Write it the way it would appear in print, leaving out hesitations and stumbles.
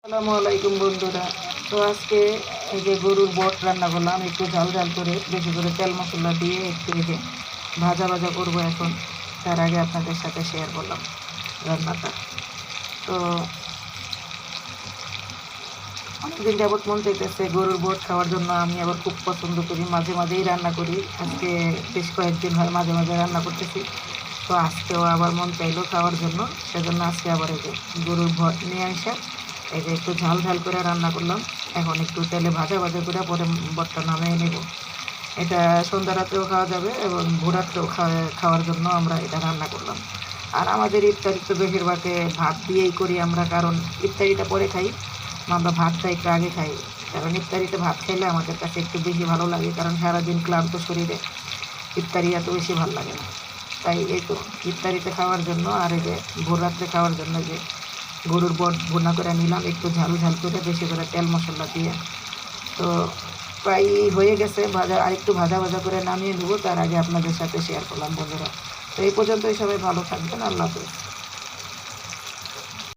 আসসালামু আলাইকুম বন্ধুরা। তো আজকে এই যে গরুর বট রান্না করলাম, একটু ঝাল ঝাল করে বেশি করে তেল মশলা দিয়ে একটু এই যে ভাজা ভাজা করবো এখন। তার আগে আপনাদের সাথে শেয়ার করলাম রান্নাটা। তো অনেকদিন যাবত মন চাইতেছে গরুর বট খাওয়ার জন্য। আমি আবার খুব পছন্দ করি, মাঝে মাঝেই রান্না করি। আজকে বেশ কয়েকদিন হয় মাঝে মাঝে রান্না করতেছি। তো আজকেও আবার মন চাইলো খাওয়ার জন্য, সেজন্য আজকে আবার এই যে গরুর বট নিয়ে আসা এই যে একটু ঝাল ঝাল করে রান্না করলাম। এখন একটু তেলে ভাজা ভাজা করে পরে বটটা নামিয়ে নেব। এটা সন্ধ্যা রাত্রেও খাওয়া যাবে এবং ভোরাত্রেও খাওয়ার জন্য আমরা এটা রান্না করলাম। আর আমাদের ইফতারি তো বেশিরভাগে ভাত দিয়েই করি আমরা, কারণ ইফতারিটা পরে খাই, আমরা ভাতটা একটু আগে খাই। কারণ ইফতারিতে ভাত খাইলে আমাদের কাছে একটু বেশি ভালো লাগে, কারণ সারাদিন ক্লান্ত শরীরে ইফতারি এত বেশি ভালো লাগে না। তাই এই তো ইফতারিতে খাওয়ার জন্য আর এই যে ভোর রাত্রে খাওয়ার জন্য যে গরুর বট ভুনা করে নিলাম একটু ঝাল ঝাল করে বেশি করে তেল মশলা দিয়ে। তো প্রায় হয়ে গেছে ভাজা, আর একটু ভাজা ভাজা করে নামিয়ে নেবো। তার আগে আপনাদের সাথে শেয়ার করলাম বন্ধুরা। তো এই পর্যন্তই, সবাই ভালো থাকবেন, আল্লাহ হাফেজ।